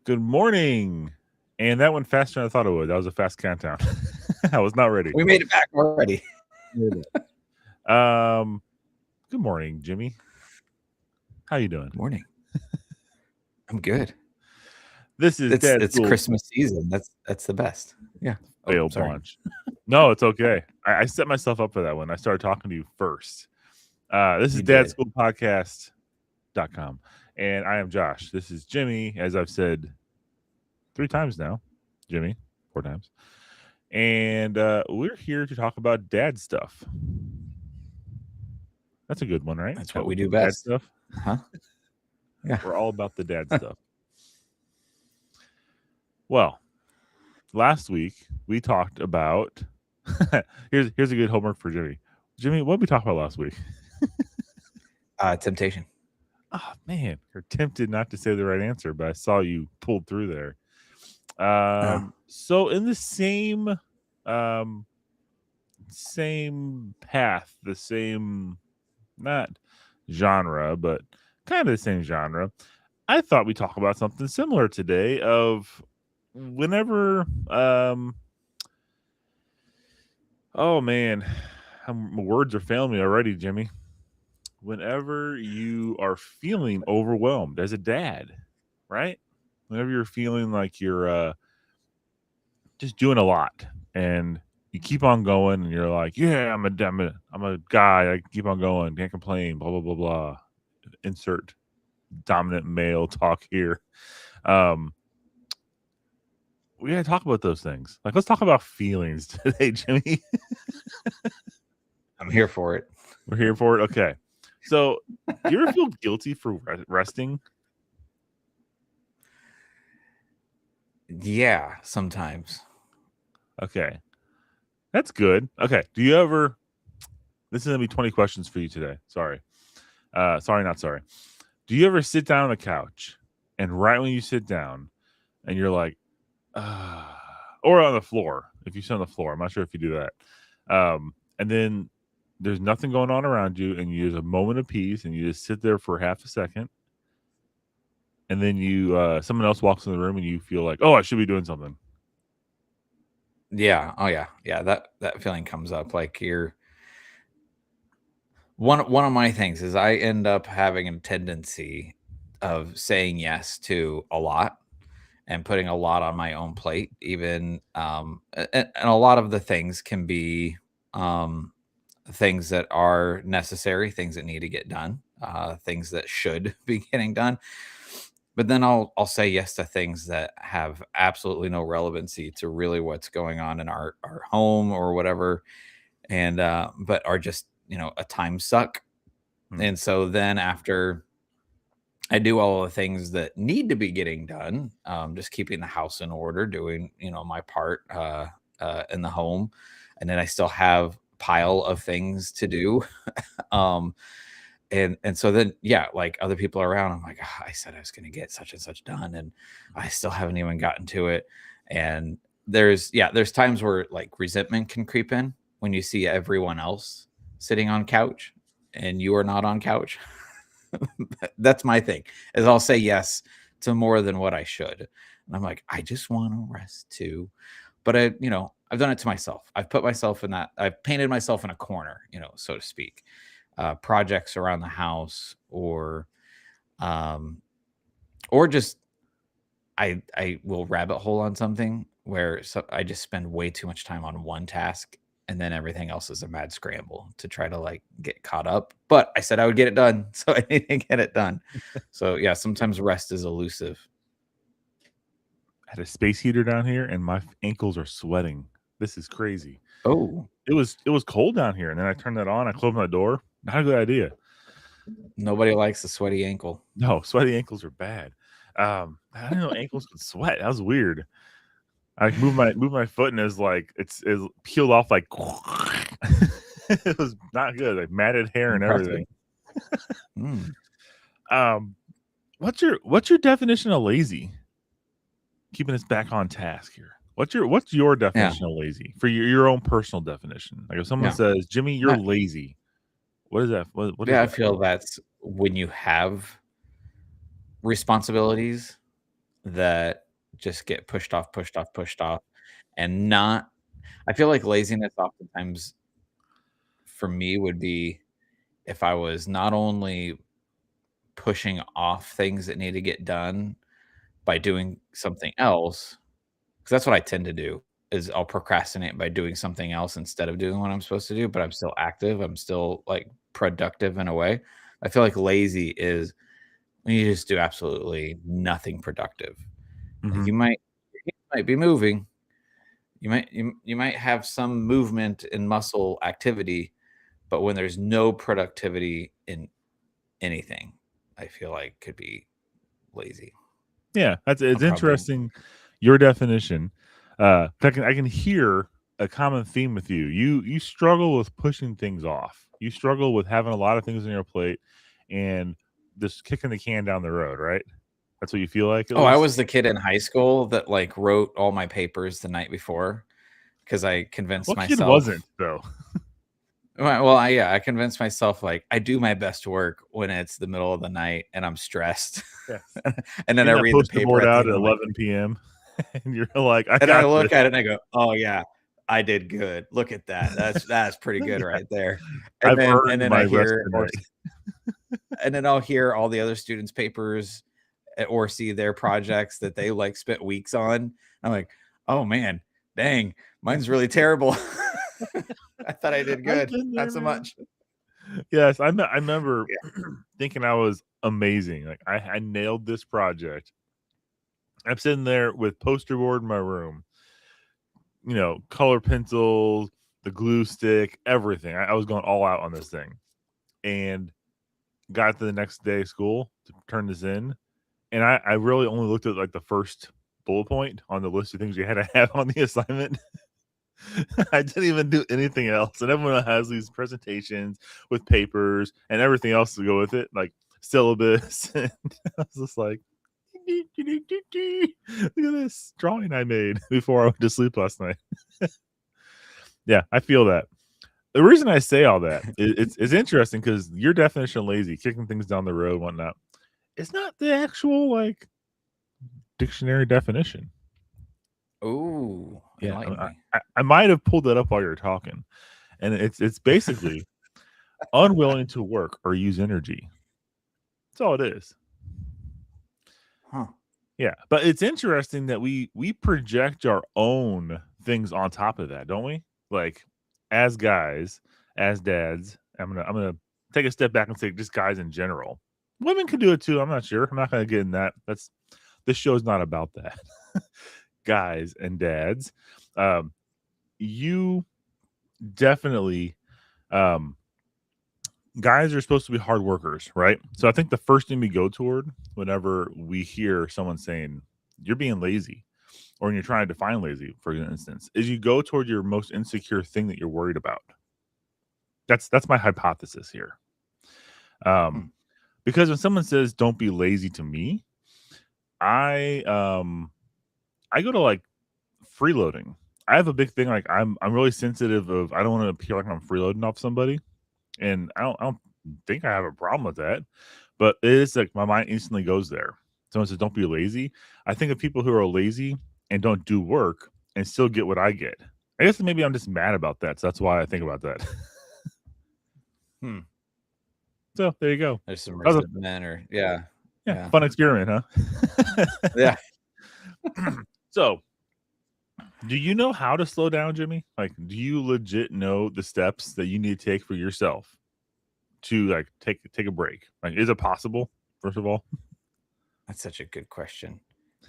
Good morning. And that went faster than I thought it would. That was a fast countdown. I was not ready. We made it back already. Good morning, Jimmy. How you doing? Morning. I'm good. This is It's DadSchooled Christmas season. That's the best. Yeah. fail bunch. No, it's okay. I set myself up for that one. I started talking to you first. This is DadSchooled.podcast.com. And I am Josh. This is Jimmy, as I've said 3 times now. Jimmy, 4 times. And we're here to talk about dad stuff. That's a good one, right? That's what we do best. Dad stuff. Huh? Yeah. We're all about the dad stuff. Well, last week we talked about here's a good homework for Jimmy. Jimmy, what did we talk about last week? Temptation. Oh man, you're tempted not to say the right answer, but I saw you pulled through there. So in the same path, the same not genre, but kind of the same genre. I thought we'd talk about something similar today of whenever oh man, my words are failing me already, Jimmy. Whenever you are feeling overwhelmed as a dad, right? Whenever you're feeling like you're just doing a lot and you keep on going and you're like, yeah, I'm a guy, I keep on going, can't complain, blah blah blah blah. Insert dominant male talk here. We gotta talk about those things. Like, let's talk about feelings today, Jimmy. I'm here for it. We're here for it. Okay. So, do you ever feel guilty for resting? Yeah, sometimes. Okay. That's good. Okay. Do you ever this is gonna be 20 questions for you today. Sorry. Not sorry. Do you ever sit down on the couch and right when you sit down and you're like, or on the floor, if you sit on the floor, I'm not sure if you do that. And then there's nothing going on around you and you use a moment of peace and you just sit there for half a second. And then you someone else walks in the room and you feel like, oh, I should be doing something. Yeah. Oh yeah. Yeah. That feeling comes up. Like you're one of my things is I end up having a tendency of saying yes to a lot and putting a lot on my own plate, even and a lot of the things can be things that are necessary, things that need to get done, things that should be getting done. But then I'll say yes to things that have absolutely no relevancy to really what's going on in our home or whatever, and but are just a time suck. And so then after I do all the things that need to be getting done, just keeping the house in order, doing my part in the home, and then I still have a pile of things to do. And so then like other people are around, I'm like, I said I was going to get such and such done, and I still haven't even gotten to it. And there's times where like resentment can creep in when you see everyone else sitting on couch and you are not on couch. That's my thing, is I'll say yes to more than what I should. And I'm like, I just want to rest too. But I've done it to myself. I've put myself in that. I've painted myself in a corner, so to speak. Projects around the house or just I will rabbit hole on something where I just spend way too much time on one task. And then everything else is a mad scramble to try to like get caught up. But I said I would get it done. So I need to get it done. So yeah, sometimes rest is elusive. I had a space heater down here and my ankles are sweating. This is crazy. Oh, it was cold down here. And then I turned that on. I closed my door. Not a good idea. Nobody likes a sweaty ankle. No, sweaty ankles are bad. I didn't know ankles could sweat. That was weird. I move my foot and it's like it's peeled off like it was not good, like matted hair and everything. What's your definition of lazy? Keeping us back on task here. What's your definition of lazy for your own personal definition? Like if someone says, Jimmy, you're lazy, what is that? What is that? I feel that's when you have responsibilities that just get pushed off, and not. I feel like laziness oftentimes for me would be if I was not only pushing off things that need to get done by doing something else, because that's what I tend to do, is I'll procrastinate by doing something else instead of doing what I'm supposed to do, but I'm still active. I'm still like productive in a way. I feel like lazy is when you just do absolutely nothing productive. Like Mm-hmm. you might be moving, you might have some movement and muscle activity, but when there's no productivity in anything, I feel like could be lazy. Yeah, it's I'm probably interesting. Your definition. I can hear a common theme with you. You struggle with pushing things off. You struggle with having a lot of things on your plate and just kicking the can down the road, right? That's what you feel like, at I least. was the kid in high school that like wrote all my papers the night before because I convinced What kid myself. wasn't though? I convinced myself like I do my best work when it's the middle of the night and I'm stressed, Yes. and then I Getting that read the poster paper board at the out end at of the night, 11 p.m. and you're like, I and I got this. look at it and I go, "Oh yeah, I did good. Look at that. That's pretty good Yeah, right there." I've And earned then my I rest hear tonight. and then I'll hear all the other students' papers or see their projects that they like spent weeks on. I'm like, oh man, dang, mine's really terrible. I thought I did I've good. been there, Not so man. much. Yes, I remember Yeah. thinking I was amazing. Like I nailed this project. I'm sitting there with poster board in my room, color pencils, the glue stick, everything. I was going all out on this thing, and got to the next day of school to turn this in, and I really only looked at like the first bullet point on the list of things you had to have on the assignment. I didn't even do anything else, and everyone has these presentations with papers and everything else to go with it, like syllabus. And I was just like, look at this drawing I made before I went to sleep last night. Yeah, I feel that. The reason I say all that it's interesting because your definition of lazy, kicking things down the road, whatnot, it's not the actual like dictionary definition. Ooh, Yeah, enlighten me. I might have pulled that up while you're talking, and it's basically unwilling to work or use energy. That's all it is. Huh. Yeah, but it's interesting that we project our own things on top of that, don't we? Like as guys, as dads, I'm gonna take a step back and say just guys in general. Women can do it too. I'm not sure. I'm not gonna get in that. This show's not about that. Guys and dads, you definitely um guys are supposed to be hard workers, right? So I think the first thing we go toward whenever we hear someone saying you're being lazy or when you're trying to define lazy, for instance, is you go toward your most insecure thing that you're worried about. That's my hypothesis here. Hmm. Because when someone says don't be lazy to me, I I go to like freeloading. I have a big thing like I'm really sensitive of I don't want to appear like I'm freeloading off somebody. And I don't think I have a problem with that, but it is like my mind instantly goes there. Someone says, "Don't be lazy." I think of people who are lazy and don't do work and still get what I get. I guess maybe I'm just mad about that, so that's why I think about that. Hmm. So there you go. There's some That was resentment or yeah. a fun experiment, huh? Yeah. So, do you know how to slow down, Jimmy? Like, do you legit know the steps that you need to take for yourself to like take a break? Like, is it possible? First of all. That's such a good question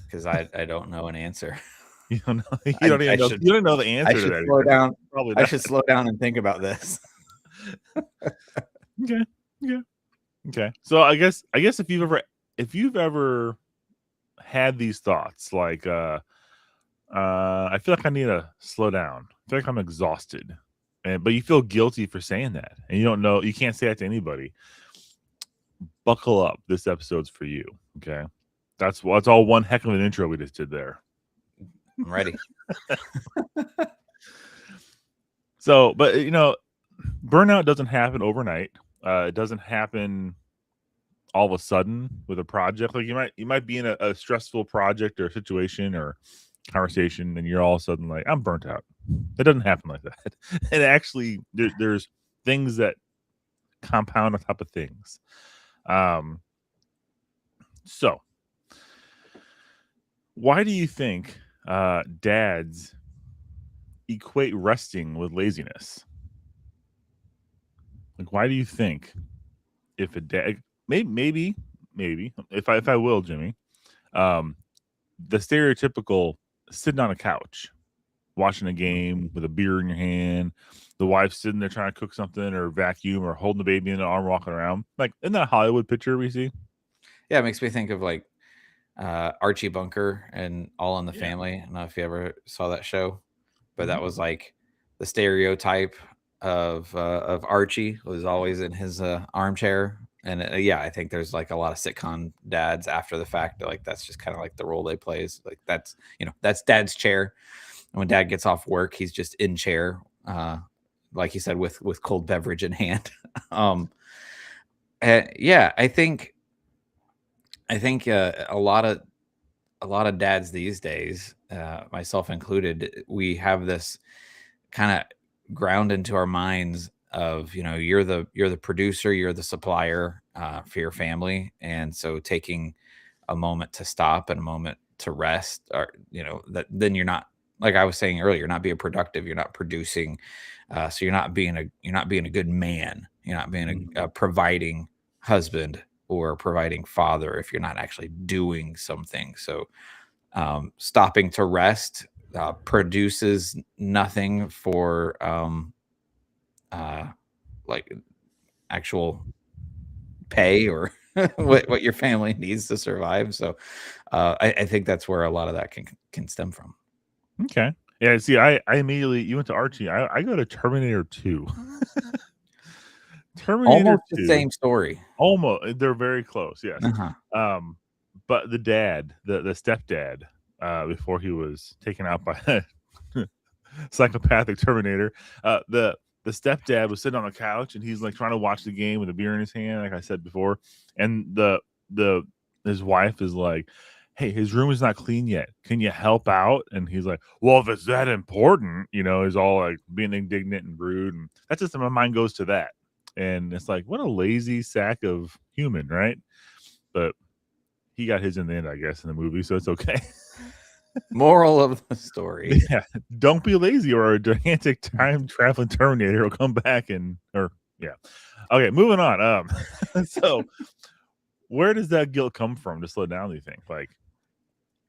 because I don't know an answer. You don't know. I I You don't know the I answer to should that slow either. down. Probably I not. should slow down and think about this. Okay. Yeah. Okay. So I guess if you've ever had these thoughts like I feel like I need to slow down. I feel like I'm exhausted. But you feel guilty for saying that. And you can't say that to anybody. Buckle up. This episode's for you. Okay. That's all one heck of an intro we just did there. I'm ready. So, but burnout doesn't happen overnight. It doesn't happen all of a sudden with a project. Like you might be in a stressful project or situation or conversation, and you're all of a sudden like, I'm burnt out. It doesn't happen like that. And actually, there's things that compound on top of things. So why do you think dads equate resting with laziness? Like, why do you think if a dad, maybe, if I will, Jimmy, the stereotypical sitting on a couch, watching a game with a beer in your hand, the wife sitting there trying to cook something or vacuum or holding the baby in the arm, walking around, like, isn't that a Hollywood picture we see? Yeah, it makes me think of like Archie Bunker and All in the Yeah. Family. I don't know if you ever saw that show, but Mhm. that was like the stereotype of Archie was always in his armchair. And yeah, I think there's like a lot of sitcom dads after the fact. Like that's just kind of like the role they play. Is like that's that's dad's chair. And when dad gets off work, he's just in chair, like you said, with cold beverage in hand. Yeah, I think a lot of dads these days, myself included, we have this kind of ground into our minds of you're the producer, you're the supplier for your family, and so taking a moment to stop and a moment to rest, or that then you're not, like I was saying earlier, you're not being productive, you're not producing, so you're not being a good man, you're not being a providing husband or providing father if you're not actually doing something. So stopping to rest produces nothing for like actual pay or what your family needs to survive. So I think that's where a lot of that can stem from. Okay. Yeah. See, I immediately, you went to Archie. I go to Terminator 2. Terminator Almost the 2. same story. Almost. They're very close. Yes. Uh-huh. But the dad, the stepdad, before he was taken out by a psychopathic Terminator, the stepdad was sitting on the couch and he's like trying to watch the game with a beer in his hand, like I said before. And the his wife is like, hey, his room is not clean yet. Can you help out? And he's like, well, if it's that important, he's all like being indignant and rude. And that's just my mind goes to that. And it's like, what a lazy sack of human, right? But he got his in the end, I guess, in the movie, so it's okay. Moral of the story. Yeah, don't be lazy, or a gigantic time traveling Terminator will come back yeah. Okay, moving on. So where does that guilt come from to slow down? Do you think, like,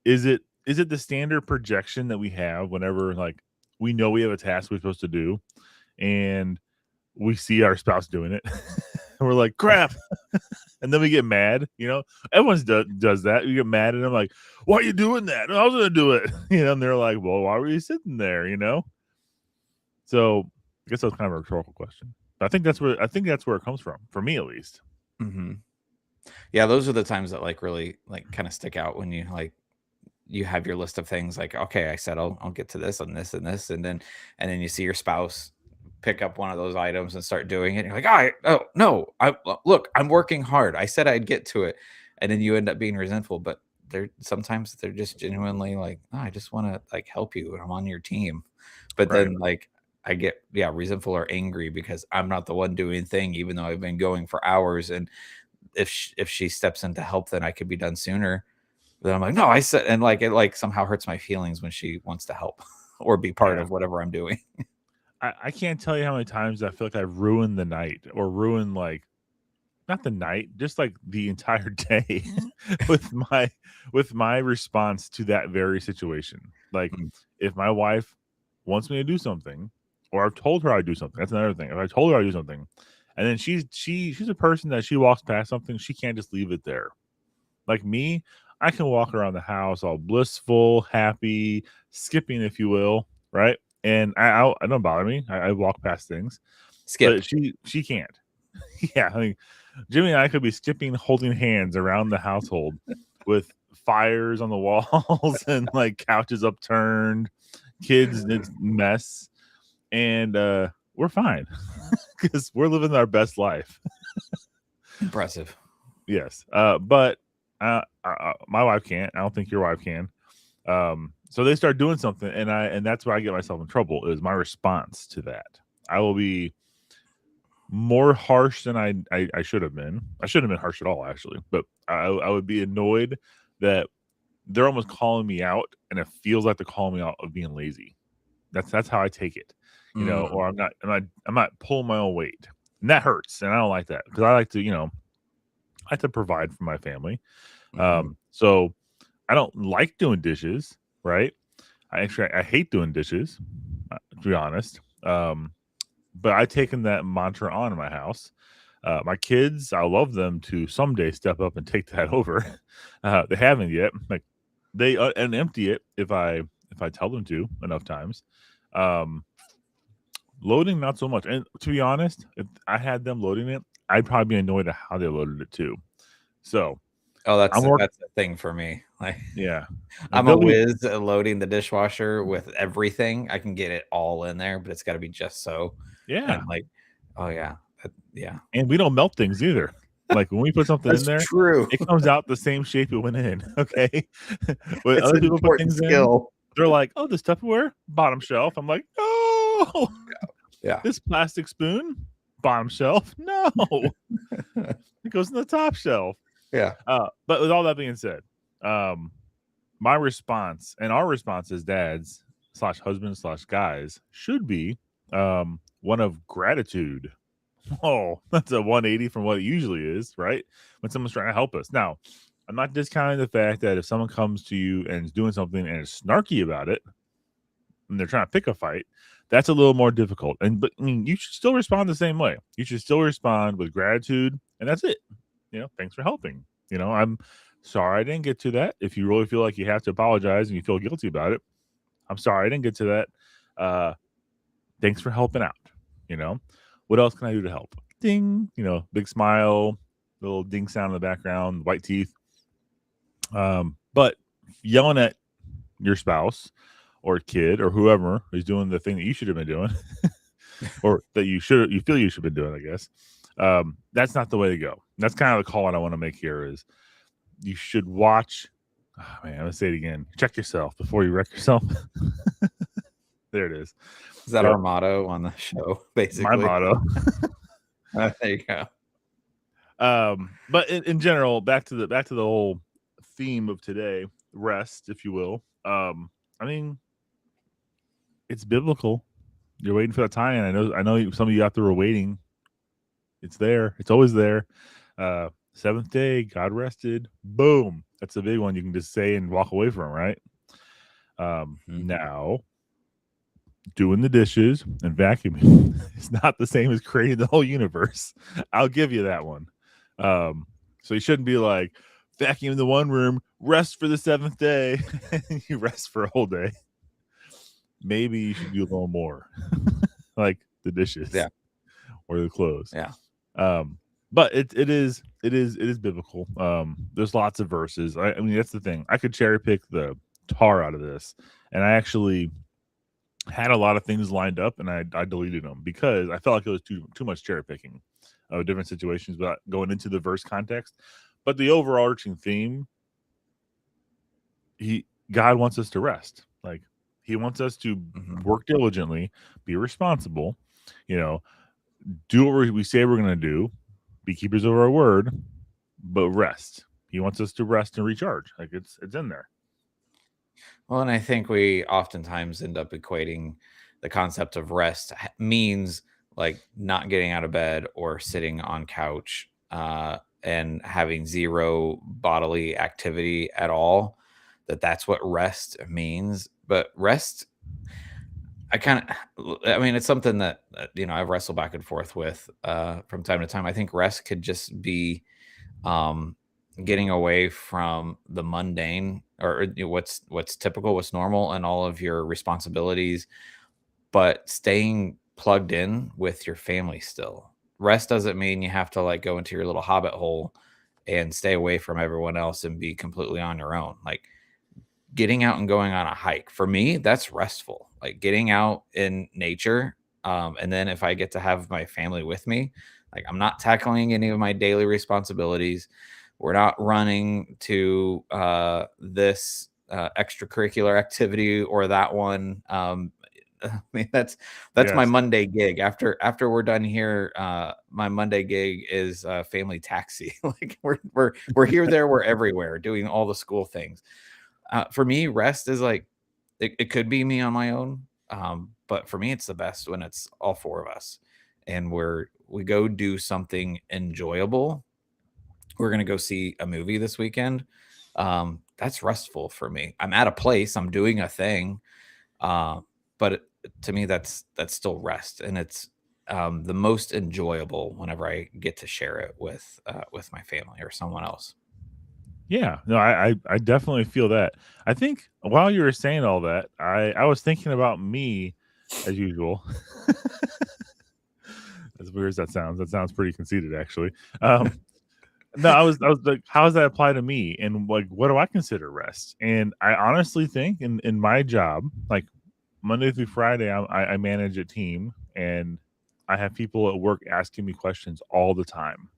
is it the standard projection that we have whenever, like, we know we have a task we're supposed to do, and we see our spouse doing it, and we're like, crap. And then we get mad, everyone does that. You get mad at them, like, why are you doing that? I was going to do it, and they're like, well, why were you sitting there? So I guess that's kind of a rhetorical question, but I think that's where it comes from, for me at least. Mm-hmm. Yeah, those are the times that like really like kind of stick out when you have your list of things like, okay, I said I'll get to this and this and this, and then you see your spouse pick up one of those items and start doing it. And you're like, oh no, look, I'm working hard. I said I'd get to it, and then you end up being resentful. But sometimes they're just genuinely like, oh, I just want to like help you, and I'm on your team. But Right. then like I get resentful or angry because I'm not the one doing thing, even though I've been going for hours. And if she steps in to help, then I could be done sooner. Then I'm like, no, I said, and like it like somehow hurts my feelings when she wants to help or be part of whatever I'm doing. I can't tell you how many times I feel like I've ruined the night, or ruined, like, not the night, just like the entire day with my response to that very situation. Like, if my wife wants me to do something, or I've told her I do something, that's another thing. If I told her I do something, and then she's a person that she walks past something, she can't just leave it there. Like me, I can walk around the house all blissful, happy, skipping, if you will, right? And I don't bother me. I walk past things, Skip. but she can't. Yeah, I mean, Jimmy and I could be skipping, holding hands around the household with fires on the walls and like couches upturned, kids in mess, and we're fine because we're living our best life. Impressive. Yes. But my wife can't. I don't think your wife can. So they start doing something, and that's where I get myself in trouble. Is my response to that? I will be more harsh than I should have been. I shouldn't have been harsh at all, actually. But I would be annoyed that they're almost calling me out, and it feels like they're calling me out of being lazy. That's how I take it, Mm. or I'm not pulling my own weight, and that hurts, and I don't like that because I like to, I like to provide for my family. Mhm. So I don't like doing dishes, right? I hate doing dishes, to be honest. But I've taken that mantra on in my house. My kids, I love them to someday step up and take that over. They haven't yet. Like they and empty it if I tell them to enough times. Um, Loading, not so much. And to be honest, if I had them loading it, I'd probably be annoyed at how they loaded it too. So Oh, I'm work. that's a thing for me. Like, Yeah, like I'm a they'll be. whiz at loading the dishwasher with everything. I can get it all in there, but it's got to be just so. Yeah, And like, oh yeah, yeah, and we don't melt things either. Like when we put something in that's there, true. it comes out the same shape it went in. Okay, when It's other an people put important things in, skill. they're like, "Oh, this Tupperware bottom shelf." I'm like, "No, Yeah. this plastic spoon bottom shelf. No, it goes in the top shelf." Yeah. But with all that being said, um, my response and our response as dads slash husbands slash guys should be one of gratitude. Oh, that's a 180 from what it usually is, right? When someone's trying to help us. Now, I'm not discounting the fact that if someone comes to you and is doing something and is snarky about it, and they're trying to pick a fight, that's a little more difficult. But I mean, you should still respond the same way. You should still respond with gratitude, and that's it. Thanks for helping. I'm sorry I didn't get to that. If you really feel like you have to apologize and you feel guilty about it, I'm sorry I didn't get to that. Thanks for helping out. You know, what else can I do to help? Ding. Big smile, little ding sound in the background, white teeth. But yelling at your spouse or kid or whoever is doing the thing that you should have been doing, or that you feel you should have been doing, I guess. That's not the way to go. That's kind of the call I want to make here is you should watch. Oh, man, I'm gonna say it again. Check yourself before you wreck yourself. There it is. Is that Yep. our motto on the show? My Basically. motto. There you go. But in general, back to the whole theme of today, rest, if you will. I mean, it's biblical. You're waiting for that time, and I know some of you out there are waiting. It's there. It's always there. Seventh day, God rested. Boom. That's a big one you can just say and walk away from, right? Now, doing the dishes and vacuuming is not the same as creating the whole universe. I'll give you that one. So you shouldn't be like vacuum the one room, rest for the seventh day, and you rest for a whole day. Maybe you should do a little more, like the dishes, Yeah, or the clothes. yeah. But it is biblical. There's lots of verses. I mean, that's the thing. I could cherry pick the tar out of this, and I actually had a lot of things lined up, and I deleted them because I felt like it was too much cherry picking of different situations, without going into the verse context. But the overarching theme, God wants us to rest. Like He wants us to work diligently, be responsible, do what we say we're going to do, be keepers of our word, but rest. He wants us to rest and recharge. Like it's in there. Well, and I think we oftentimes end up equating the concept of rest means like not getting out of bed or sitting on couch and having zero bodily activity at all. That's what rest means. But rest, I mean, it's something that I've wrestled back and forth with from time to time. I think rest could just be getting away from the mundane or what's typical, what's normal, and all of your responsibilities, but staying plugged in with your family still. Rest doesn't mean you have to like go into your little hobbit hole and stay away from everyone else and be completely on your own. Like getting out and going on a hike, for me, that's restful. Like getting out in nature. And then if I get to have my family with me, Like, I'm not tackling any of my daily responsibilities. We're not running to this extracurricular activity or that one. I mean, that's my Yes. Monday gig. After we're done here, my Monday gig is family taxi. Like, we're here, there, we're everywhere, doing all the school things. For me, rest is like, it could be me on my own, but for me, it's the best when it's all four of us, and we go do something enjoyable. We're gonna go see a movie this weekend. That's restful for me. I'm at a place, I'm doing a thing, but to me, that's still rest, and it's the most enjoyable whenever I get to share it with my family or someone else. Yeah, no, I definitely feel that. I think while you were saying all that, I was thinking about me as usual. As weird as that sounds pretty conceited, actually. No, I was like, how does that apply to me? And like, what do I consider rest? And I honestly think in my job, like Monday through Friday, I manage a team, and I have people at work asking me questions all the time.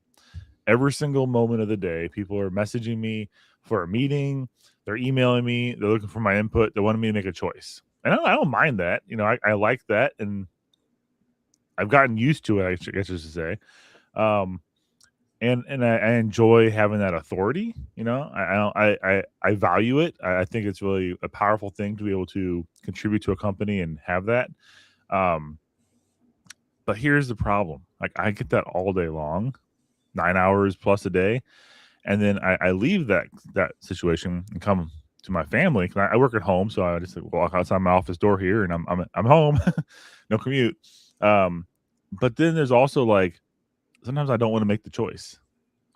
Every single moment of the day, people are messaging me for a meeting. They're emailing me. They're looking for my input. They wanted me to make a choice. And I don't mind that. You know, I like that. And I've gotten used to it, I guess just to say. And I enjoy having that authority. You know, I value it. I think it's really a powerful thing to be able to contribute to a company and have that. Um, but here's the problem. Like, I get that all day long, 9 hours plus a day. And then I leave that situation and come to my family. I work at home, so I just walk outside my office door here, and I'm home, no commute. But then there's also like sometimes I don't want to make the choice.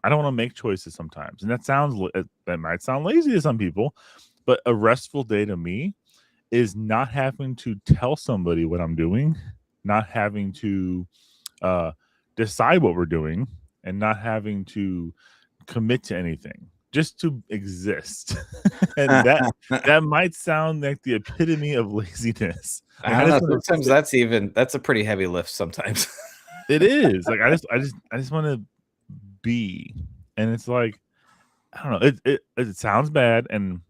I don't want to make choices sometimes, and that might sound lazy to some people, but a restful day to me is not having to tell somebody what I'm doing, not having to decide what we're doing, and not having to commit to anything, just to exist. And that might sound like the epitome of laziness. Like, I don't know. Sometimes that's a pretty heavy lift sometimes. it is like I just want to be, and it's like, I don't know. It sounds bad, and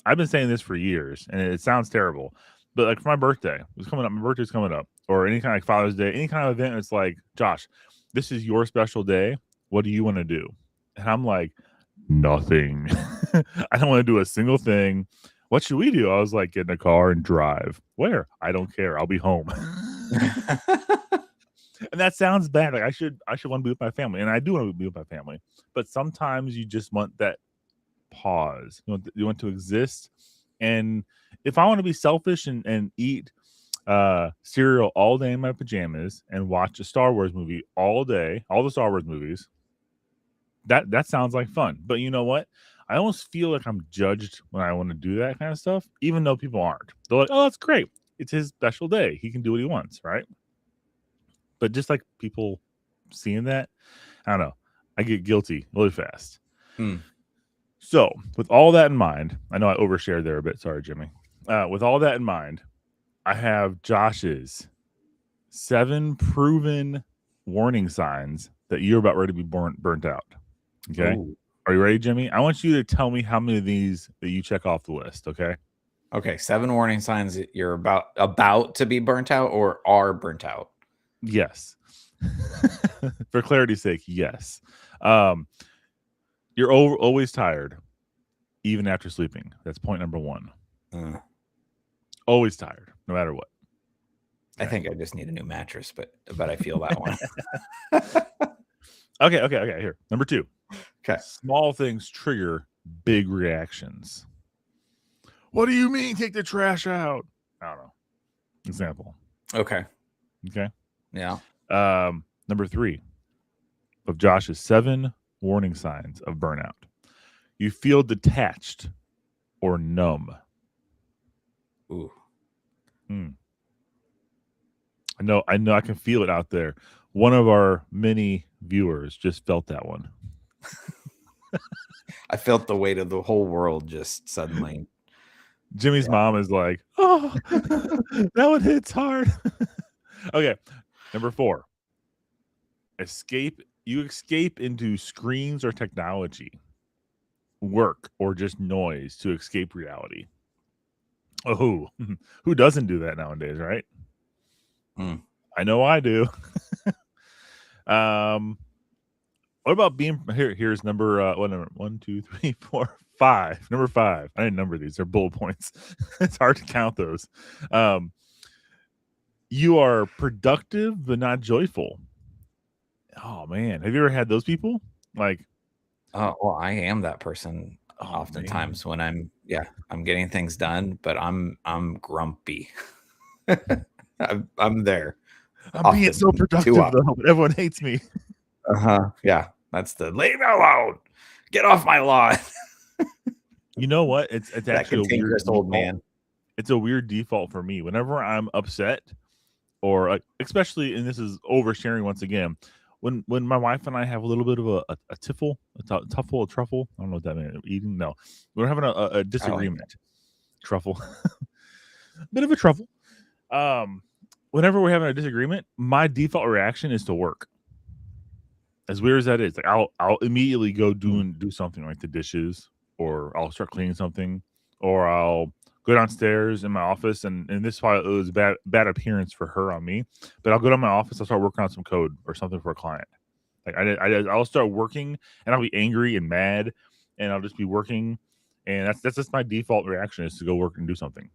I've been saying this for years, and it sounds terrible. But like, for my birthday, it's coming up. My birthday's coming up, or any kind of like Father's Day, any kind of event. It's like, Josh, this is your special day. What do you want to do? And I'm like, nothing. I don't want to do a single thing. What should we do? I was like, get in a car and drive. Where? I don't care. I'll be home. And that sounds bad. Like, I should want to be with my family, and I do want to be with my family. But sometimes you just want that pause. You want to exist. And if I want to be selfish and eat cereal all day in my pajamas and watch a Star Wars movie all day, all the Star Wars movies, that sounds like fun. But you know what? I almost feel like I'm judged when I want to do that kind of stuff, even though people aren't. They're like, oh, that's great. It's his special day. He can do what he wants, right? But just like people seeing that, I don't know. I get guilty really fast. So with all that in mind, I know I overshared there a bit. Sorry, Jimmy. With all that in mind, I have Josh's 7 proven warning signs that you're about ready to be burnt out. Okay. Ooh. Are you ready, Jimmy? I want you to tell me how many of these that you check off the list. Okay. Okay. 7 warning signs that you're about to be burnt out or are burnt out. Yes. For clarity's sake, yes. You're always tired, even after sleeping. That's point number 1. Always tired, no matter what. Okay. I think I just need a new mattress, but I feel that one. Okay. Here, number 2. Okay. Small things trigger big reactions. What do you mean, take the trash out? I don't know. Example. Okay. Yeah. Number 3 of Josh's 7 warning signs of burnout. You feel detached or numb. Ooh. I know I can feel it out there. One of our many viewers just felt that one. I felt the weight of the whole world just suddenly. Jimmy's mom is like, oh, that one hits hard. Okay. Number 4. You escape into screens or technology, work, or just noise to escape reality. Oh, who doesn't do that nowadays, right? Mm. I know I do. What about being here? Here's number what number? 1, 2, 3, 4, 5. Number 5. I didn't number these. They're bullet points. It's hard to count those. You are productive but not joyful. Oh man, have you ever had those people? Like, oh, well, I am that person oftentimes when I'm getting things done, but I'm grumpy. I'm there. I'm being so productive though, but everyone hates me. Yeah, that's the leave me alone. Get off my lawn. You know what? It's actually a weird old man. It's a weird default for me. Whenever I'm upset, or especially, and this is oversharing once again, when my wife and I have a little bit of a tiffle, a truffle. I don't know what that means. Eating? No, we're having a disagreement. Truffle, bit of a truffle. Whenever we're having a disagreement, my default reaction is to work. As weird as that is, like I'll immediately go do something like the dishes, or I'll start cleaning something, or I'll go downstairs in my office, and this is why it was bad appearance for her on me. But I'll go to my office, I'll start working on some code or something for a client. Like I'll start working, and I'll be angry and mad, and I'll just be working, and that's just my default reaction, is to go work and do something.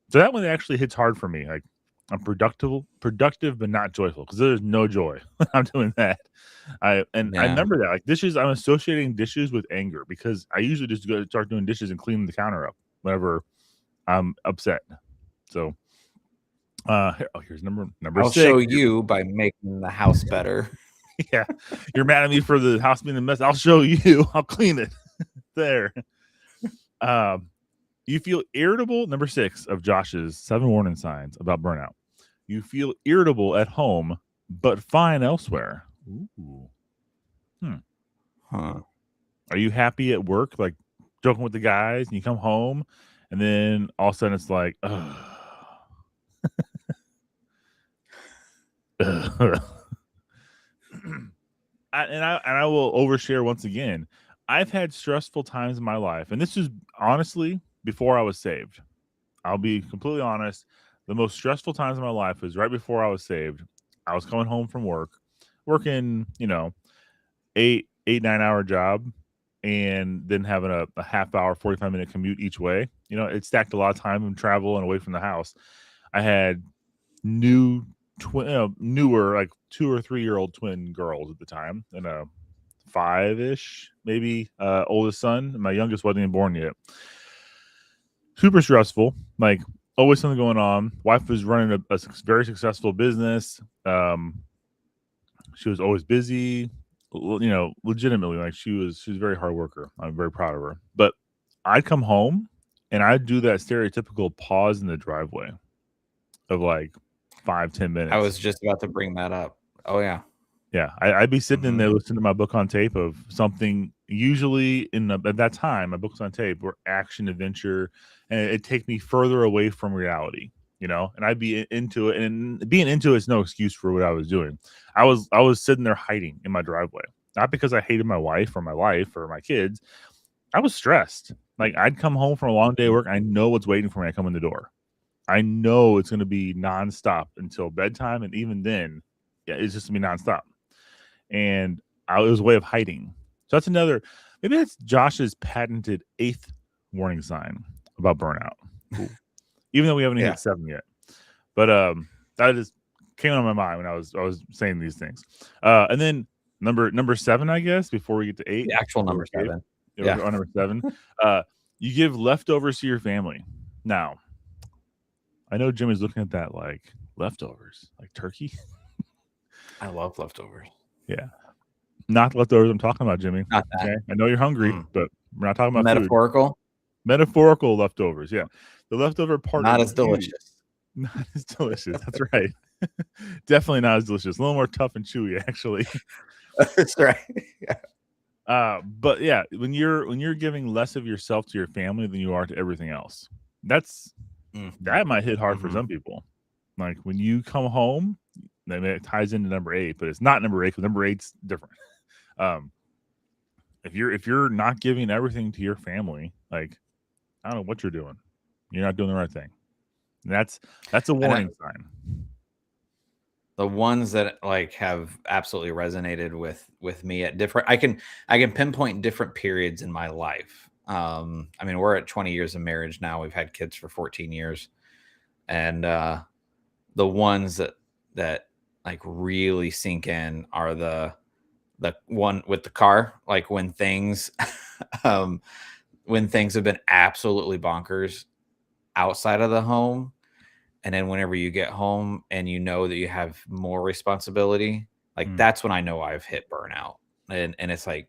So that one actually hits hard for me. Like, I'm productive but not joyful, because there's no joy when I'm doing that. I remember that, like, dishes, I'm associating dishes with anger, because I usually just go start doing dishes and cleaning the counter up whenever I'm upset. So here's number I'll 6. show you by making the house better. Yeah, you're mad at me for the house being a mess. I'll show you. I'll clean it. There. You feel irritable. Number 6 of Josh's 7 warning signs about burnout. You feel irritable at home, but fine elsewhere. Ooh. Huh. Are you happy at work, like joking with the guys, and you come home, and then all of a sudden it's like, ugh. I will overshare once again. I've had stressful times in my life, and this is honestly before I was saved. I'll be completely honest. The most stressful times in my life was right before I was saved. I was coming home from work, working, 8-9 hour job, and then having a half hour, 45-minute commute each way. It stacked a lot of time and travel and away from the house. I had newer, like 2 or 3-year-old twin girls at the time, and a 5-ish, maybe, oldest son. My youngest wasn't even born yet. Super stressful, like always something going on. Wife was running a very successful business. She was always busy, legitimately. Like, she was a very hard worker. I'm very proud of her. But I'd come home and I'd do that stereotypical pause in the driveway of like 5-10 minutes. I was just about to bring that up. Oh yeah. Yeah, I'd be sitting in there listening to my book on tape of something. Usually at that time, my books on tape were action adventure, and it'd take me further away from reality, and I'd be into it. And being into it is no excuse for what I was doing. I was sitting there hiding in my driveway, not because I hated my wife or my life or my kids. I was stressed. Like, I'd come home from a long day of work. I know what's waiting for me. I come in the door. I know it's going to be nonstop until bedtime, and even then, yeah, it's just going to be nonstop. And it was a way of hiding. So that's maybe that's Josh's patented 8th warning sign about burnout. Ooh. Even though we haven't hit 7 yet. But that just came on my mind when I was saying these things. And then number 7, I guess, before we get to 8. The actual number 7. Yeah. On number 7. You give leftovers to your family. Now, I know Jimmy's looking at that like, leftovers, like turkey. I love leftovers. Yeah. Not leftovers I'm talking about, Jimmy. Not that. Okay. I know you're hungry, but we're not talking about metaphorical. Food. Metaphorical leftovers, yeah. The leftover part. Not as delicious. Not as delicious. That's right. Definitely not as delicious. A little more tough and chewy, actually. That's right. Yeah. But yeah, when you're giving less of yourself to your family than you are to everything else, that might hit hard for some people. Like, when you come home, I mean, it ties into number 8, but it's not number 8 because number 8's different. Um, if you're not giving everything to your family, like, I don't know what you're doing. You're not doing the right thing. And that's a warning sign. The ones that like have absolutely resonated with me at different, I can pinpoint different periods in my life. I mean, we're at 20 years of marriage now. We've had kids for 14 years. And the ones that like really sink in are the one with the car, like when things when things have been absolutely bonkers outside of the home, and then whenever you get home and you know that you have more responsibility, like that's when I know I've hit burnout. And it's like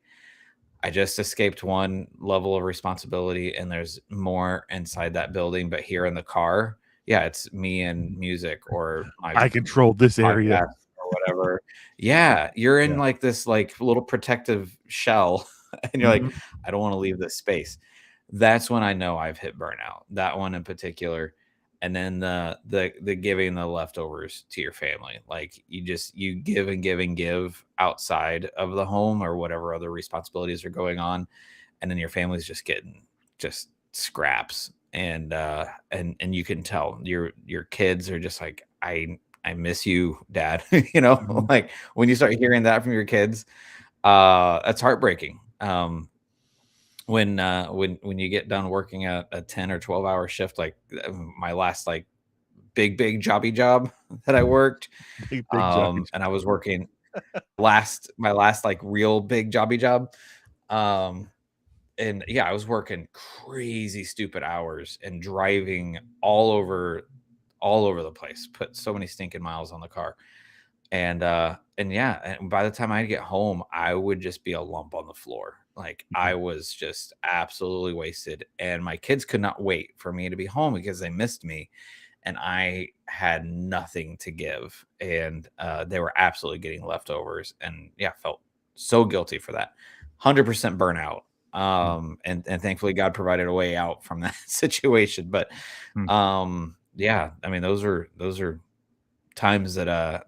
I just escaped one level of responsibility and there's more inside that building, but here in the car, yeah, it's me and music or I control this area or whatever. Yeah, you're in like this like little protective shell and you're like, I don't want to leave this space. That's when I know I've hit burnout. That one in particular. And then the giving the leftovers to your family. Like you give and give and give outside of the home or whatever other responsibilities are going on. And then your family's just getting just scraps. And you can tell your kids are just like, I miss you, Dad. You know, like when you start hearing that from your kids, that's heartbreaking. When you get done working a 10 or 12-hour shift, like my last like big jobby job that I worked, big jobby and I was working my last like real big jobby job, and yeah, I was working crazy stupid hours and driving all over the place, put so many stinking miles on the car. And yeah, and by the time I'd get home, I would just be a lump on the floor. Like I was just absolutely wasted. And my kids could not wait for me to be home because they missed me. And I had nothing to give. And they were absolutely getting leftovers. And yeah, felt so guilty for that. 100% burnout. And thankfully God provided a way out from that situation. But yeah, I mean, those are times that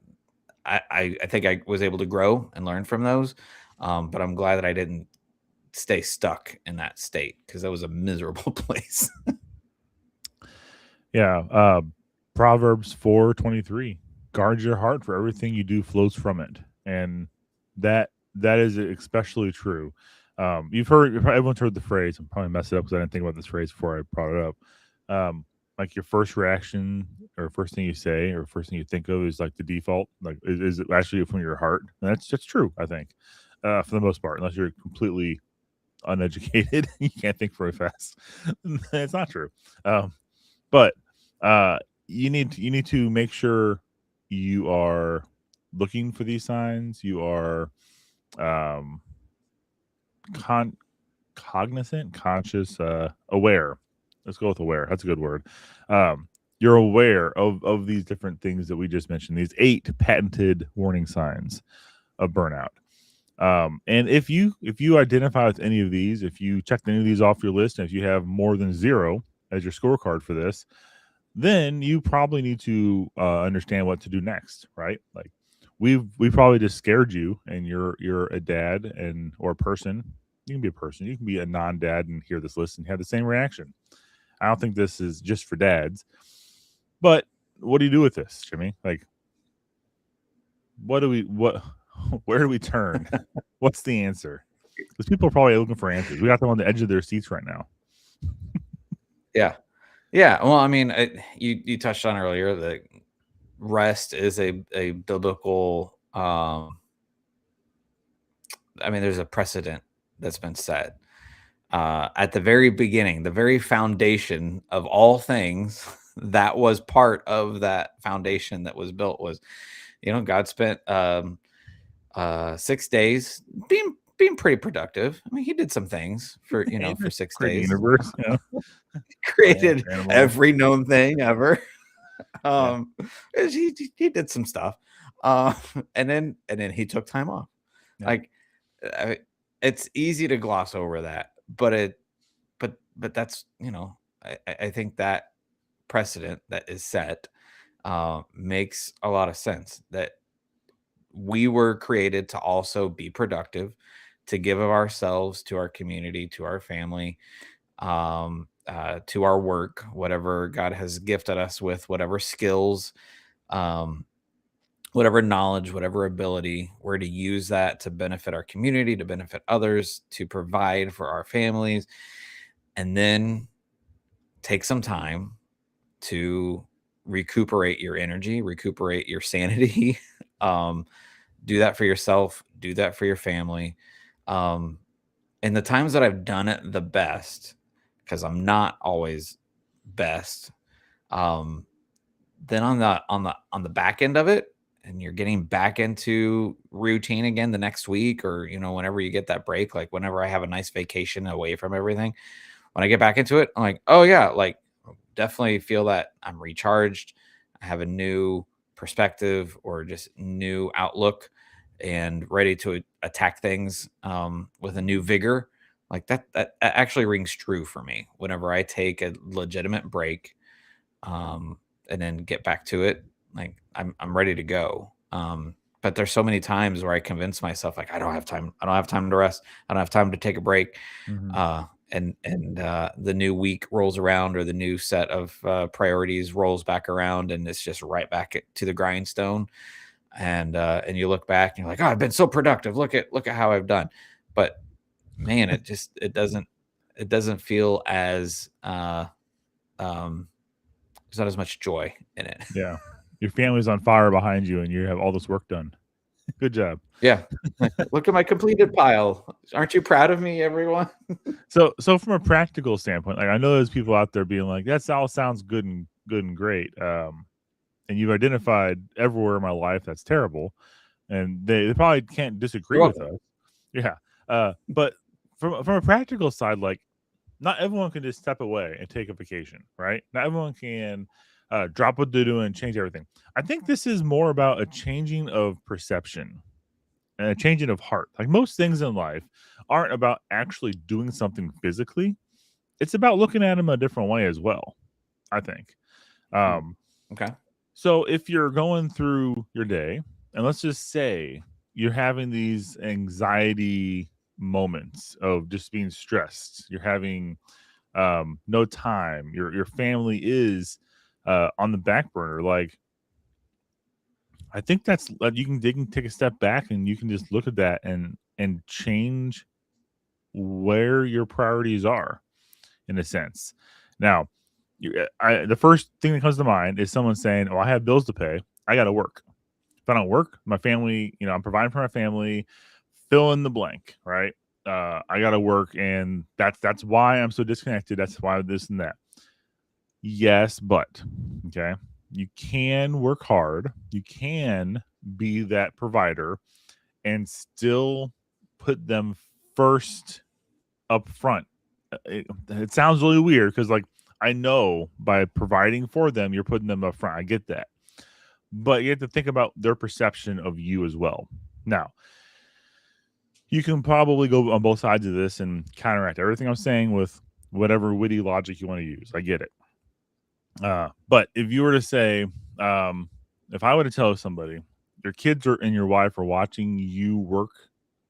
I think I was able to grow and learn from those. But I'm glad that I didn't stay stuck in that state because that was a miserable place. Yeah. Proverbs 4:23. Guard your heart, for everything you do flows from it. And that is especially true. Everyone's heard the phrase. I'm probably messed it up because I didn't think about this phrase before I brought it up. Like your first reaction or first thing you say or first thing you think of is like the default, like is it actually from your heart? And that's true, I think, for the most part, unless you're completely uneducated, you can't think very fast. It's not true. But you need to make sure you are looking for these signs. You are cognizant, conscious, aware. Let's go with aware. That's a good word. You're aware of these different things that we just mentioned, these 8 patented warning signs of burnout. And if you identify with any of these, if you check any of these off your list, and if you have more than 0 as your scorecard for this, then you probably need to understand what to do next, right? Like we probably just scared you, and you're a dad and or a person. You can be a person, you can be a non-dad and hear this list and have the same reaction. I don't think this is just for dads, but what do you do with this, Jimmy? Like, where do we turn? What's the answer? Because people are probably looking for answers. We got them on the edge of their seats right now. Yeah. Well, I mean, you touched on earlier that rest is a biblical. I mean, there's a precedent that's been set at the very beginning, the very foundation of all things. That was part of that foundation that was built. Was, God spent 6 days being pretty productive. I mean, he did some things for for 6 days. Universe, created every known thing ever. He did some stuff, and then he took time off. Like, it's easy to gloss over that, but that's I think that precedent that is set makes a lot of sense. That we were created to also be productive, to give of ourselves to our community, to our family, to our work, whatever God has gifted us with, whatever skills, um, whatever knowledge, whatever ability, we're to use that to benefit our community, to benefit others, to provide for our families, and then take some time to recuperate your energy, recuperate your sanity. um, do that for yourself, do that for your family. Um, and the times that I've done it the best, because I'm not always best, um, then on the back end of it, and you're getting back into routine again the next week, or whenever you get that break, like whenever I have a nice vacation away from everything, when I get back into it, I'm like, oh yeah, like definitely feel that I'm recharged. I have a new perspective or just new outlook and ready to attack things with a new vigor. Like that actually rings true for me whenever I take a legitimate break, um, and then get back to it. Like I'm ready to go. But there's so many times where I convince myself like I don't have time. I don't have time to rest. I don't have time to take a break. Mhm. And the new week rolls around, or the new set of priorities rolls back around, and it's just right back to the grindstone. And you look back and you're like, oh, I've been so productive. Look at how I've done. But man, it doesn't feel as um, there's not as much joy in it. Yeah. Your family's on fire behind you and you have all this work done. Good job. Yeah. Like, look at my completed pile. Aren't you proud of me, everyone? So from a practical standpoint, like I know there's people out there being like, "That all sounds good and great," and you've identified everywhere in my life that's terrible, and they probably can't disagree You're with welcome. us. Yeah, but from a practical side, like not everyone can just step away and take a vacation, right? Not everyone can drop what they're doing and change everything. I think this is more about a changing of perception and a changing of heart. Like most things in life aren't about actually doing something physically. It's about looking at them a different way as well, I think. Mm, Um, okay. so if you're going through your day, and let's just say you're having these anxiety moments of just being stressed, you're having no time, your family is on the back burner, like I think that's you can take a step back and you can just look at that and change where your priorities are in a sense. Now, the first thing that comes to mind is someone saying, "Oh, I have bills to pay. I got to work. If I don't work, my family, I'm providing for my family. Fill in the blank, right? I got to work, and that's why I'm so disconnected. That's why this and that. Yes, but okay, you can work hard. You can be that provider and still put them first up front. It sounds really weird because, like, I know by providing for them, you're putting them up front. I get that. But you have to think about their perception of you as well. Now, you can probably go on both sides of this and counteract everything I'm saying with whatever witty logic you want to use. I get it. But if you were to say, if I were to tell somebody your kids and your wife are watching you work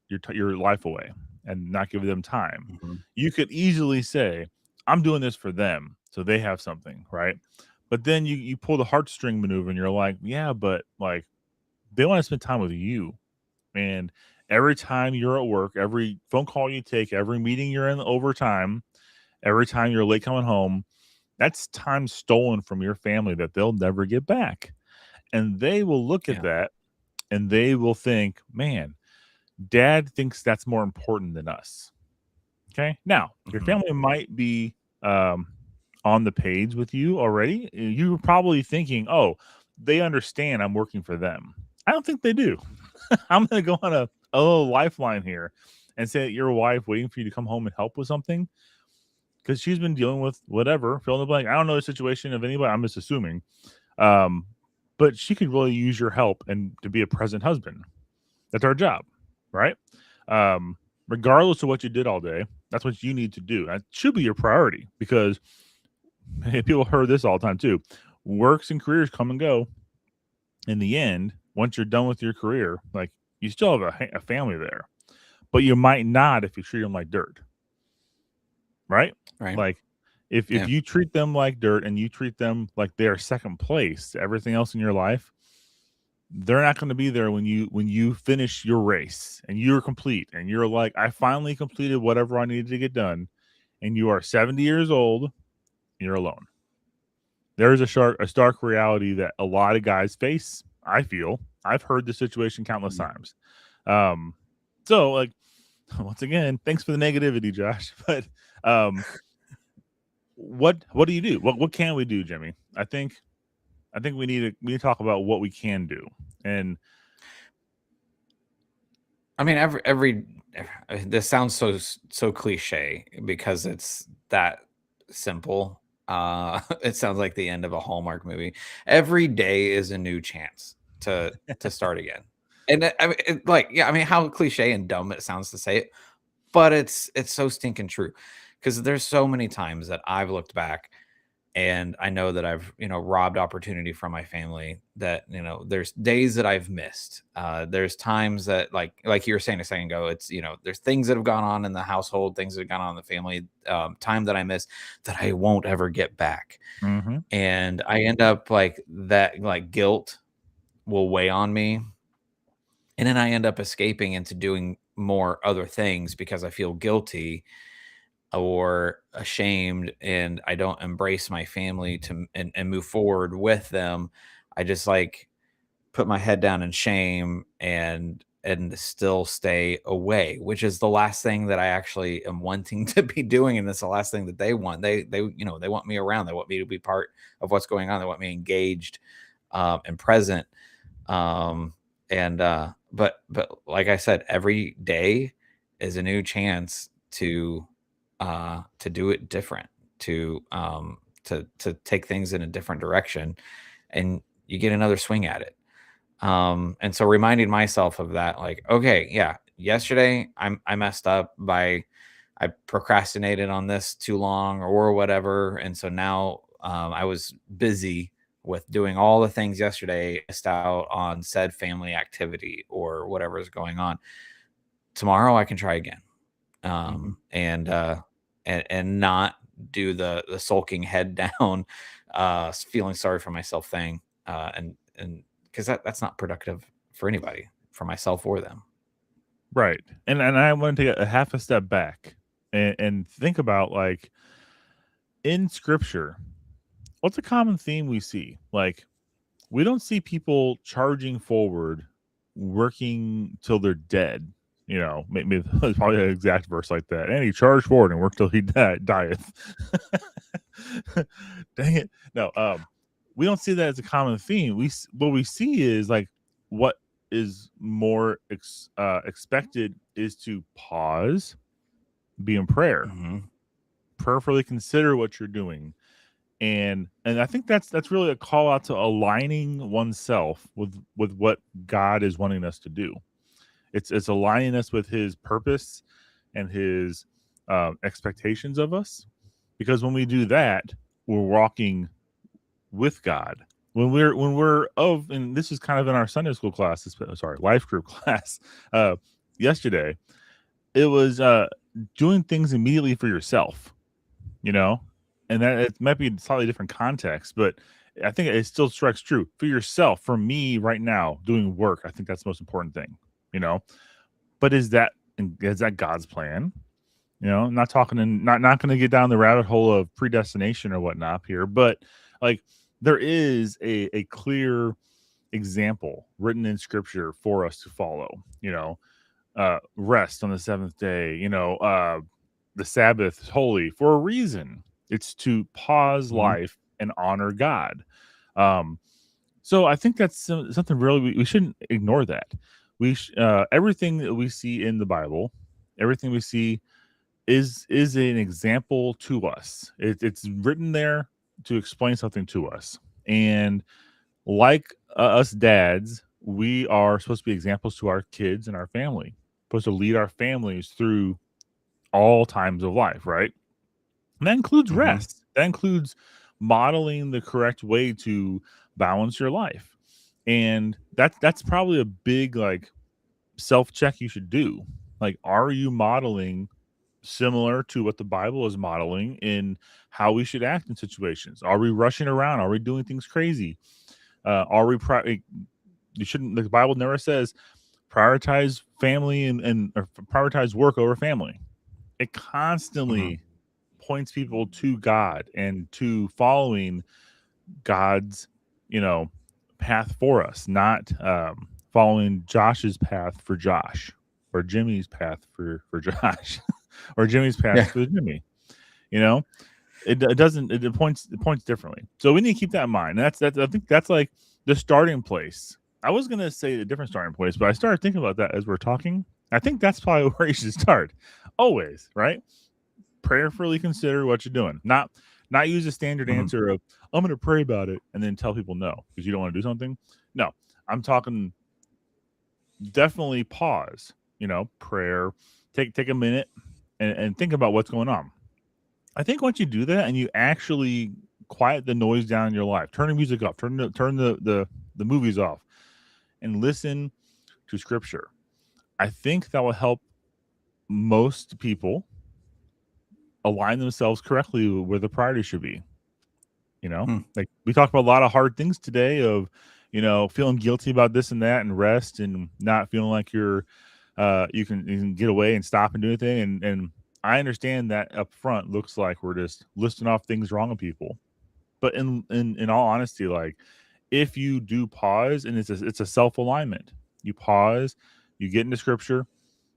your life away and not give them time, Mhm. you could easily say, "I'm doing this for them, so they have something," right? But then you pull the heartstring maneuver, and you're like, "Yeah, but like they want to spend time with you." And every time you're at work, every phone call you take, every meeting you're in overtime, every time you're late coming home, that's time stolen from your family that they'll never get back. And they will look at Yeah. that and they will think, man, dad thinks that's more important than us. Okay. Now, your Mhm. family might be um, on the page with you already. You're probably thinking, oh, they understand I'm working for them. I don't think they do. I'm going to go on a little lifeline here and say that your wife waiting for you to come home and help with something because she's been dealing with whatever, fill in the blank. I don't know the situation of anybody. I'm just assuming. Um, but she could really use your help and to be a present husband. That's our job, right? Regardless of what you did all day, that's what you need to do. That should be your priority because people heard this all the time too. Works and careers come and go. In the end, once you're done with your career, like you still have a family there, but you might not if you treat them like dirt, right? Right. Like if Yeah. you treat them like dirt and you treat them like they are second place to everything else in your life, they're not going to be there when you finish your race and you're complete and you're like, I finally completed whatever I needed to get done, and you are 70 years old and you're alone. There's a stark reality that a lot of guys face. I feel I've heard the situation countless Mhm. times. So like, once again, thanks for the negativity, Josh. But um, what do you do? What can we do, Jimmy? I think we need to talk about what we can do. And I mean, this sounds so cliche because it's that simple. It sounds like the end of a Hallmark movie. Every day is a new chance to start again. And I mean, I mean, how cliche and dumb it sounds to say it, but it's so stinking true. Because there's so many times that I've looked back and I know that I've, robbed opportunity from my family, that, there's days that I've missed. There's times that like you were saying a second ago, it's, there's things that have gone on in the household, things that have gone on in the family, time that I miss that I won't ever get back. mhm. And I end up like that, like guilt will weigh on me. And then I end up escaping into doing more other things because I feel guilty or ashamed, and I don't embrace my family and move forward with them. I just like put my head down in shame and still stay away, which is the last thing that I actually am wanting to be doing. And that's the last thing that they want. They want me around. They want me to be part of what's going on. They want me engaged and present. Um, but like I said, every day is a new chance to do it different, to take things in a different direction, and you get another swing at it. And so reminding myself of that, like, okay, yeah, yesterday I messed up by I procrastinated on this too long or whatever, and so now I was busy with doing all the things yesterday, missed out on said family activity or whatever is going on. Tomorrow I can try again, Mhm. and not do the sulking head down, feeling sorry for myself thing, and because that's not productive for anybody, for myself or them. Right. And I want to take a half a step back and think about, like, in scripture, what's a common theme we see? Like, we don't see people charging forward, working till they're dead. Maybe there's probably an exact verse like that. And he charged forward and worked till he dieth. Dang it. No, we don't see that as a common theme. What we see is, like, what is more expected is to pause, be in prayer, Mhm. prayerfully consider what you're doing, and I think that's really a call out to aligning oneself with what God is wanting us to do. It's aligning us with His purpose and His expectations of us, because when we do that, we're walking with God. When we're and this is kind of in our Sunday school class, sorry, life group class, yesterday, it was doing things immediately for yourself, you know, and that it might be a slightly different context, but I think it still strikes true for yourself. For me right now, doing work, I think that's the most important thing, you know. But is that God's plan? I'm not talking and not going to get down the rabbit hole of predestination or whatnot here, but like there is a clear example written in Scripture for us to follow. Rest on the seventh day. The Sabbath is holy for a reason. It's to pause Mhm. life and honor God. Um, so I think that's something really we shouldn't ignore that. Everything that we see in the Bible, everything we see is an example to us. It's written there to explain something to us, and like us dads, we are supposed to be examples to our kids and our family. Supposed to lead our families through all times of life, right? And that includes Mhm. rest. That includes modeling the correct way to balance your life. And that's probably a big like self-check you should do. Like, are you modeling similar to what the Bible is modeling in how we should act in situations? Are we rushing around? Are we doing things crazy? Are we you shouldn't, the Bible never says prioritize family and or prioritize work over family. It constantly points people to God and to following God's, path for us, not following Josh's path for Josh, or Jimmy's path for Josh, or Jimmy's path Yeah. for Jimmy. It doesn't, it points differently. So we need to keep that in mind. And that's I think that's like the starting place. I was gonna say a different starting place, but I started thinking about that as we're talking. I think that's probably where you should start. Always, right? Prayerfully consider what you're doing. Not use a standard answer of I'm gonna pray about it and then tell people no because you don't want to do something. No, I'm talking definitely pause, prayer, take a minute and think about what's going on. I think once you do that and you actually quiet the noise down in your life, turn the music off, turn the movies off, and listen to scripture, I think that will help most people align themselves correctly where the priority should be. Like we talked about a lot of hard things today of, feeling guilty about this and that and rest and not feeling like you're you can get away and stop and do anything. And I understand that up front looks like we're just listing off things wrong with people. But in all honesty, like if you do pause, and it's a self-alignment, you pause, you get into scripture,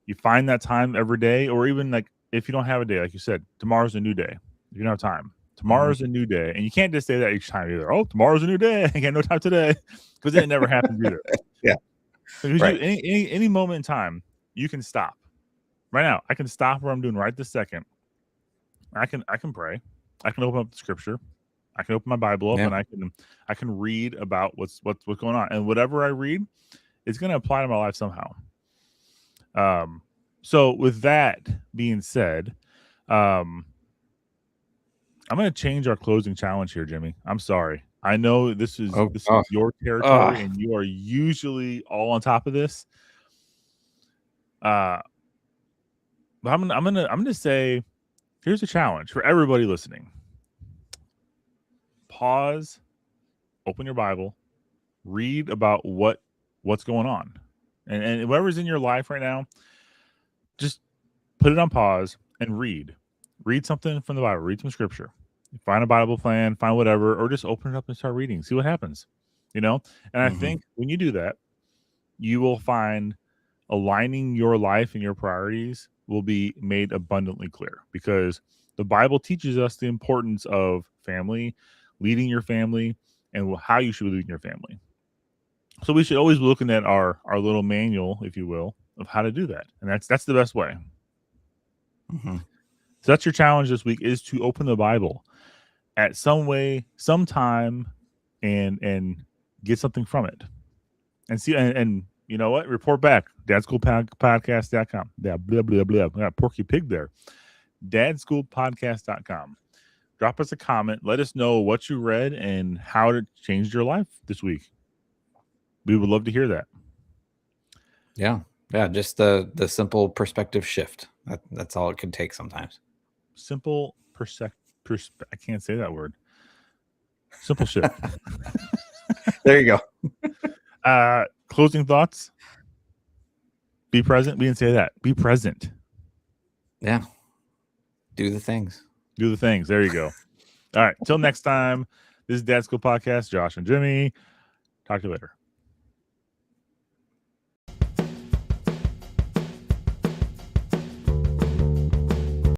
you find that time every day, or even like if you don't have a day, like you said, tomorrow's a new day. If you don't have time, tomorrow's a new day. And you can't just say that each time either. Oh, tomorrow's a new day. I got no time today. Because then it never happens either. Yeah. Because Right. any moment in time, you can stop. Right now, I can stop what I'm doing right this second. I can pray. I can open up the scripture. I can open my Bible up, Yeah. and I can read about what's going on. And whatever I read, it's going to apply to my life somehow. So with that being said, I'm going to change our closing challenge here, Jimmy. I'm sorry. I know this is your territory, and you are usually all on top of this. But I'm gonna say, here's a challenge for everybody listening. Pause, open your Bible, read about what's going on, and whatever's in your life right now, just put it on pause and read something from the Bible, read some scripture, find a Bible plan, find whatever, or just open it up and start reading, see what happens, and I think when you do that, you will find aligning your life and your priorities will be made abundantly clear, because the Bible teaches us the importance of family, leading your family, and how you should lead your family. So we should always be looking at our little manual, if you will, of how to do that. And that's the best way. So that's your challenge this week, is to open the Bible at sometime, and get something from it. And see, and you know what? Report back. DadSchoolPodcast.com. Yeah, blah, blah, blah. I got Porky Pig there. DadSchoolPodcast.com. Drop us a comment. Let us know what you read and how it changed your life this week. We would love to hear that. Yeah. Just the simple perspective shift. That's all it can take sometimes. Simple I can't say that word. Simple shift. There you go. Closing thoughts. Be present. We didn't say that. Be present. Yeah. Do the things. There you go. All right. Till next time. This is Dad School Podcast. Josh and Jimmy. Talk to you later.